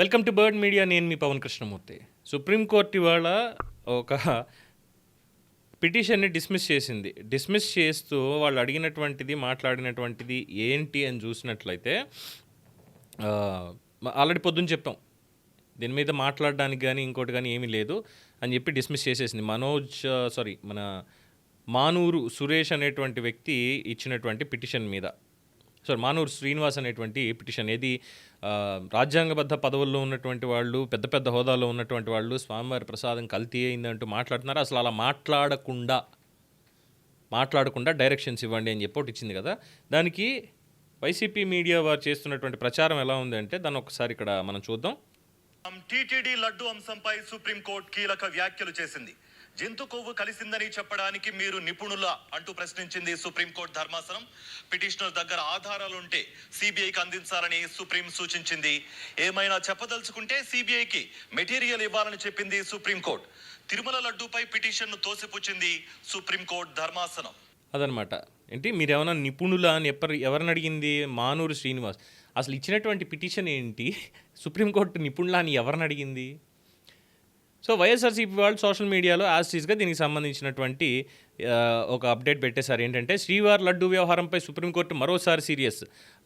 Welcome to bird media. నేను మీ Pawan Krishnamurthy. Supreme court ఇవాళ ఒక పిటిషన్ని డిస్మిస్ చేసింది. డిస్మిస్ చేస్తూ వాళ్ళు అడిగినటువంటిది, మాట్లాడినటువంటిది ఏంటి అని చూసినట్లయితే ఆల్రెడీ పొద్దున్న చెప్పాం, దీని మీద మాట్లాడడానికి కానీ ఇంకోటి కానీ ఏమీ లేదు అని చెప్పి డిస్మిస్ చేసేసింది. మన మానూరు సురేష్ అనేటువంటి వ్యక్తి ఇచ్చినటువంటి పిటిషన్ మీద. మానూరు శ్రీనివాస్ అనేటువంటి పిటిషన్. ఏది రాజ్యాంగబద్ధ పదవుల్లో ఉన్నటువంటి వాళ్ళు, పెద్ద పెద్ద హోదాలో ఉన్నటువంటి వాళ్ళు స్వామివారి ప్రసాదం కల్తీ అయిందంటూ మాట్లాడుతున్నారు. అసలు అలా మాట్లాడకుండా డైరెక్షన్స్ ఇవ్వండి అని చెప్పి ఒకటి ఇచ్చింది కదా. దానికి వైసీపీ మీడియా వారు చేస్తున్నటువంటి ప్రచారం ఎలా ఉంది అంటే దాన్ని ఒకసారి ఇక్కడ మనం చూద్దాం. టీటీడీ లడ్డు అంశంపై సుప్రీంకోర్టు కీలక వ్యాఖ్యలు చేసింది. జంతు కొవ్వు కలిసిందని చెప్పడానికి మీరు నిపుణుల అంటూ ప్రశ్నించింది సుప్రీంకోర్టు ధర్మాసనం. పిటిషనర్ దగ్గర ఆధారాలుంటే సిబిఐకి అందించాలని సుప్రీం సూచించింది. ఏమైనా చెప్పదలుచుకుంటే సిబిఐకి మెటీరియల్ ఇవ్వాలని చెప్పింది సుప్రీంకోర్టు. తిరుమల లడ్డూపై పిటిషన్ను తోసిపుచ్చింది సుప్రీంకోర్టు ధర్మాసనం. అదనమాట. ఏంటి మీరేమైనా నిపుణులా అని ఎవరిని అడిగింది? మానూరు శ్రీనివాస్. అసలు ఇచ్చినటువంటి పిటిషన్ ఏంటి? సుప్రీంకోర్టు నిపుణులా అని ఎవరిని అడిగింది? వైఎస్ఆర్సీపీ వాళ్ళు సోషల్ మీడియాలో యాజ్టీస్గా దీనికి సంబంధించినటువంటి ఒక అప్డేట్ పెట్టేశారు. ఏంటంటే, శ్రీవారి లడ్డూ వ్యవహారంపై సుప్రీంకోర్టు మరోసారి సీరియస్.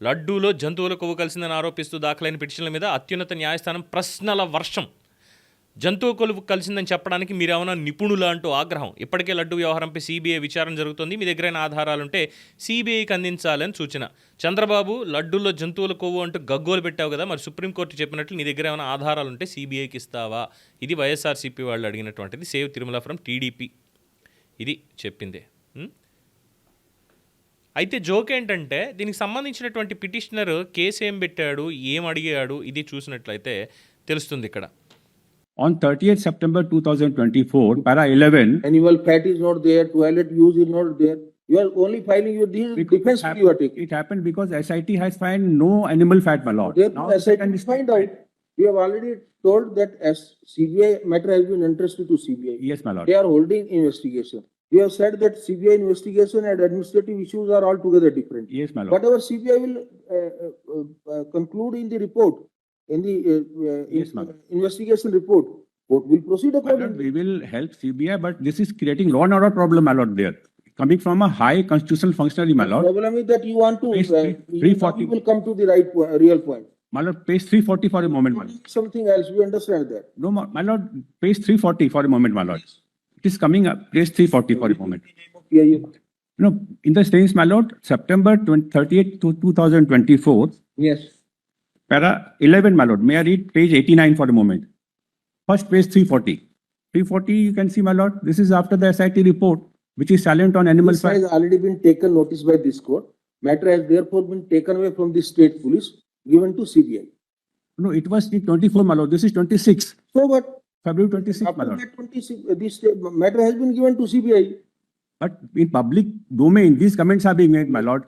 లడ్డూలో జంతువుల కొవ్వు కలిసిందని ఆరోపిస్తూ దాఖలైన పిటిషన్ల మీద అత్యున్నత న్యాయస్థానం ప్రశ్నల వర్షం. జంతువు కొలువు కలిసిందని చెప్పడానికి మీరేమన్నా నిపుణులా అంటూ ఆగ్రహం. ఇప్పటికే లడ్డు వ్యవహారంపై సిబిఐ విచారణ జరుగుతుంది. మీ దగ్గరైన ఆధారాలుంటే సిబిఐకి అందించాలని సూచన. చంద్రబాబు, లడ్డూల్లో జంతువుల కొవ్వు అంటూ గగ్గోలు పెట్టావు కదా, మరి సుప్రీంకోర్టు చెప్పినట్లు నీ దగ్గర ఏమైనా ఆధారాలుంటే సిబిఐకి ఇస్తావా? ఇది వైఎస్ఆర్సీపీ వాళ్ళు అడిగినటువంటిది. సేవ్ తిరుమల ఫ్రమ్ టీడీపీ ఇది చెప్పిందే. అయితే జోక్ ఏంటంటే, దీనికి సంబంధించినటువంటి పిటిషనర్ కేసు ఏం పెట్టాడు, ఏం అడిగాడు, ఇది చూసినట్లయితే తెలుస్తుంది ఇక్కడ. On 30th September 2024, para 11, animal fat is not there, toilet use is not there. You are only filing your defense you are taking. it happened because SIT has found no animal fat, my lord. Now SIT can find out. We have already told that as CBI matter has been entrusted to CBI. Yes, my lord. They are holding investigation. We have said that CBI investigation and administrative issues are altogether different. Yes, my lord. Whatever CBI will conclude in the report, in the Yes, investigation report, court will proceed My lord, accordingly. we will help CBI, but this is creating law and order problem, my lord, there. Coming from a high constitutional functionary, my The lord. problem is that you want to, Page you 340. will come to the right real point. My lord, page 340 for a moment, my lord. Something else, we understand that. No, my lord, page 340 for a moment, my lord. It is coming up, page 340 for a moment. Yeah, you, No, in the states, my lord, September 30th to 2024, yes. para 11, my lord. May I read page 89 for a moment? First page 340. 340, you can see, my lord, this is after the SIT report, which is silent on animal This fat. has already been taken notice by this court. Matter has therefore been taken away from the state police, given to CBI. No, it was the 24, my lord. This is 26, So what? February 26, my After lord. that 26, this matter has been given to CBI. But in public domain, these comments are being made, my lord.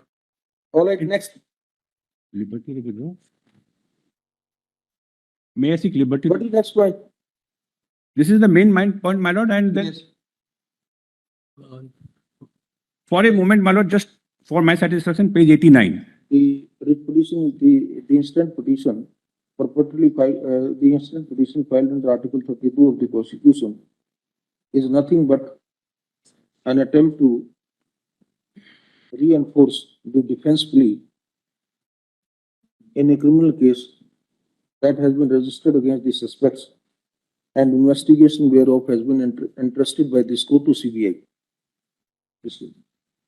All right, next. Liberty, review. May I seek liberty? What is next point? This is the main point, my lord, and then Yes. for a moment, my lord, just for my satisfaction, page 89. The petition, the instant petition purportedly filed, the instant petition filed under Article 32 of the Constitution is nothing but an attempt to reinforce the defense plea in a criminal case that has been registered against the suspects and investigation whereof has been entrusted by this court to CBI.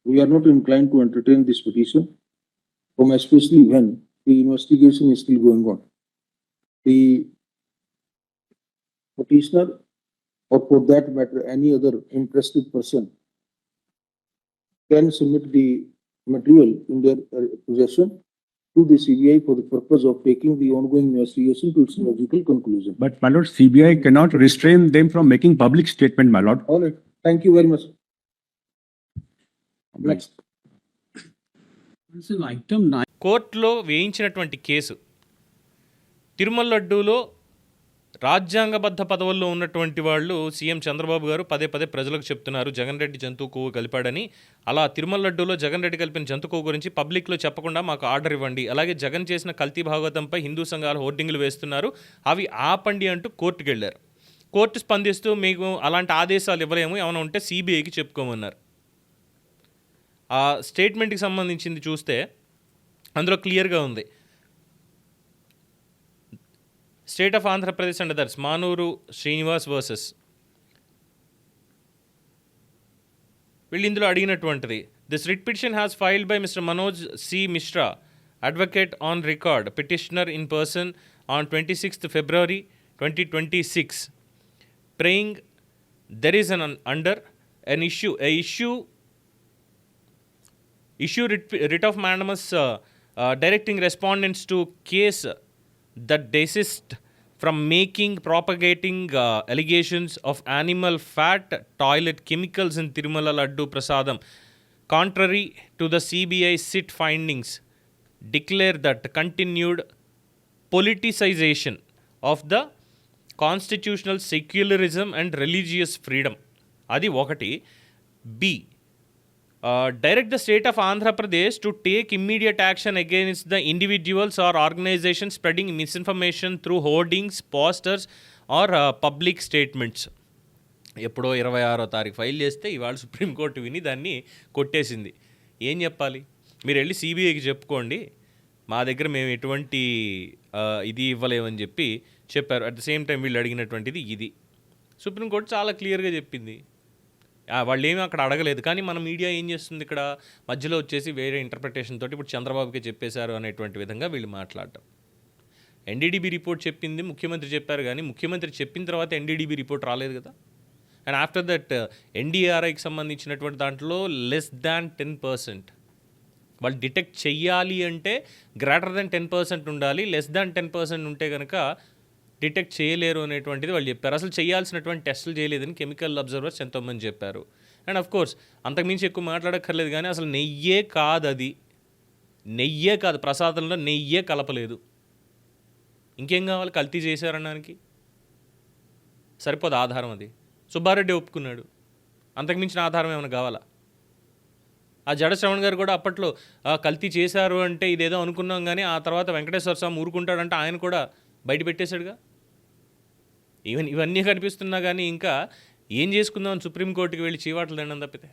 We are not inclined to entertain this petition, especially when the investigation is still going on. The petitioner, or for that matter, any other interested person, can submit the material in their possession to the CBI for the purpose of taking the ongoing investigation to its logical conclusion. But my lord, CBI cannot restrain them from making public statement, my lord. All right, thank you very much. Next. Item 9. కోర్టులో వేయించినటువంటి case Tirumala లడ్డూలో రాజ్యాంగబద్ధ పదవుల్లో ఉన్నటువంటి వాళ్ళు CM Chandrababu గారు పదే పదే ప్రజలకు చెప్తున్నారు జగన్ రెడ్డి జంతు కొవ్వు కలిపాడని. అలా తిరుమల లడ్డూలో జగన్ రెడ్డి కలిపిన జంతు కొవ్వు గురించి పబ్లిక్లో చెప్పకుండా మాకు ఆర్డర్ ఇవ్వండి. అలాగే జగన్ చేసిన కల్తీ భాగవతంపై హిందూ సంఘాలు హోర్డింగ్లు వేస్తున్నారు, అవి ఆపండి అంటూ కోర్టుకు వెళ్ళారు. కోర్టు స్పందిస్తూ మీకు అలాంటి ఆదేశాలు ఇవ్వలేము, ఏమైనా ఉంటే సిబిఐకి చెప్పుకోమన్నారు. ఆ స్టేట్మెంట్కి సంబంధించింది చూస్తే అందులో క్లియర్గా ఉంది. State of Andhra Pradesh and others Manuru Srinivas versus వీళ్ళు ఇందులో అడిగినటువంటిది. This writ petition has filed by mister Manoj C Mishra, advocate on record, petitioner in person on 26th February 2026, praying there is an issue writ of mandamus directing respondents to case that desist from propagating allegations of animal fat toilet chemicals in Tirumala Laddu Prasadam, contrary to the CBI SIT findings, declare that continued politicization of the constitutional secularism and religious freedom. అది ఒకటి. B, direct the state of Andhra Pradesh to take immediate action against the individuals or organizations spreading misinformation through hoardings, posters or public statements. ఎప్పుడో 26వ తారీఖు file చేస్తే ఇవాళ supreme court విని దాన్ని కొట్టేసింది. ఏం చెప్పాలి? మీరు వెళ్ళి సిబిఐకి చెప్పుకోండి, మా దగ్గర మేము ఎటువంటి ఇది ఇవ్వలేమని చెప్పి చెప్పారు. అట్ ద సేమ్ టైం వీళ్ళు అడిగినటువంటిది ఇది. సుప్రీంకోర్టు చాలా క్లియర్గా చెప్పింది. వాళ్ళు ఏమీ అక్కడ అడగలేదు. కానీ మన మీడియా ఏం చేస్తుంది, ఇక్కడ మధ్యలో వచ్చేసి వేరే ఇంటర్ప్రిటేషన్ తోటి ఇప్పుడు చంద్రబాబుకే చెప్పేశారు అనేటువంటి విధంగా వీళ్ళు మాట్లాడటం. ఎన్డీడీబీ రిపోర్ట్ చెప్పింది ముఖ్యమంత్రి చెప్పారు, కానీ ముఖ్యమంత్రి చెప్పిన తర్వాత ఎన్డీడీబీ రిపోర్ట్ రాలేదు కదా. అండ్ ఆఫ్టర్ దట్ ఎన్డీఆర్ఐకి సంబంధించినటువంటి దాంట్లో less than 10%. వాళ్ళు డిటెక్ట్ చెయ్యాలి అంటే గ్రేటర్ దెన్ 10% ఉండాలి, less than 10% ఉంటే కనుక డిటెక్ట్ చేయలేరు అనేటువంటిది వాళ్ళు చెప్పారు. అసలు చేయాల్సినటువంటి టెస్టులు చేయలేదని కెమికల్ అబ్జర్వర్స్ ఎంతోమంది చెప్పారు. అండ్ ఆఫ్ కోర్స్ అంతకుమించి ఎక్కువ మాట్లాడక్కర్లేదు, కానీ అసలు నెయ్యే కాదు, అది నెయ్యే కాదు, ప్రసాదంలో నెయ్యే కలపలేదు. ఇంకేం కావాలి కల్తీ చేశారనడానికి? సరిపోదు ఆధారం, అది సుబ్బారెడ్డి ఒప్పుకున్నాడు. అంతకుమించిన ఆధారం ఏమైనా కావాలా? ఆ జడ శ్రవణ్ గారు కూడా అప్పట్లో కల్తీ చేశారు అంటే ఇదేదో అనుకున్నాం, కానీ ఆ తర్వాత వెంకటేశ్వర స్వామి ఊరుకుంటాడంటే ఆయన కూడా బయట పెట్టేశాడుగా. ఇవన్నీ కనిపిస్తున్నా కానీ ఇంకా ఏం చేసుకుందామని సుప్రీంకోర్టుకి వెళ్ళి చీవాట్లు తినడం తప్పితే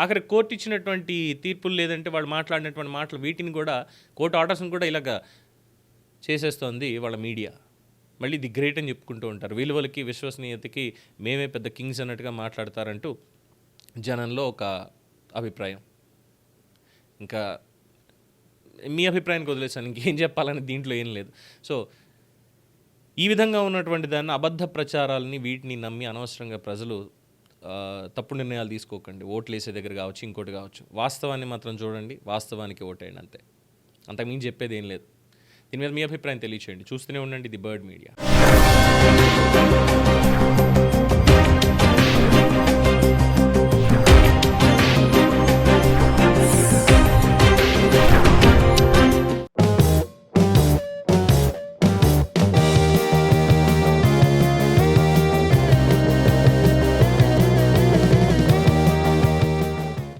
ఆఖరి కోర్టు ఇచ్చినటువంటి తీర్పులు లేదంటే వాళ్ళు మాట్లాడినటువంటి మాటలు వీటిని కూడా కోర్టు ఆర్డర్స్ని కూడా ఇలాగ చేసేస్తోంది వాళ్ళ మీడియా. మళ్ళీ ది గ్రేట్ అని చెప్పుకుంటూ ఉంటారు. విలువలకి విశ్వసనీయతకి మేమే పెద్ద కింగ్స్ అన్నట్టుగా మాట్లాడతారంటూ జనంలో ఒక అభిప్రాయం. ఇంకా మీ అభిప్రాయానికి వదిలేసాను, ఇంకేం చెప్పాలని దీంట్లో ఏం లేదు. సో ఈ విధంగా ఉన్నటువంటి దాన్ని అబద్ధ ప్రచారాలని వీటిని నమ్మి అనవసరంగా ప్రజలు తప్పుడు నిర్ణయాలు తీసుకోకండి. ఓట్లు వేసే దగ్గర కావచ్చు, ఇంకోటి కావచ్చు. వాస్తవాన్ని మాత్రం చూడండి, వాస్తవానికి ఓటేయండి, అంతే. అంతకుమించి చెప్పేది ఏం లేదు. దీని మీద మీ అభిప్రాయం తెలియచేయండి. చూస్తూనే ఉండండి ది బర్డ్ మీడియా.